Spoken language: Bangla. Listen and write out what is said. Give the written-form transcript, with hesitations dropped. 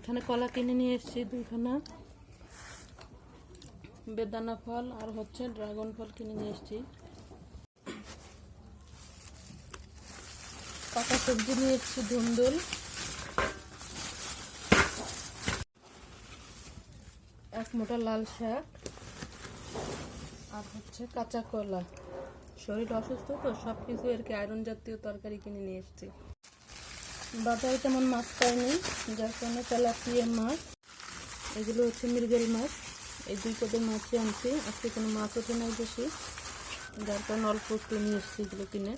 এখানে কলা কিনে নিয়ে এসেছি দুইখানা, বেদানা ফল আর হচ্ছে ড্রাগন ফল কিনে নিয়ে এসেছি। পাকা সবজি নিয়ে এসেছি, ধুন্দুল, এক মোটা লাল শাক আর হচ্ছে কাঁচা কলা। শরীর অসুস্থ তো সব কিছু আর কি আয়রন জাতীয় তরকারি কিনে নিয়ে এসেছি। বাজারে তেমন মাছ পাইনি, যার কারণে তেলাপিয়া মাছ, এগুলো হচ্ছে মৃগেল মাছ, এই দুই পদের মাছই আনছি। আজকে কোনো মাছ ওঠে নাই বেশি, যার কারণে অল্প একটু নিয়ে এসেছি এগুলো কিনে।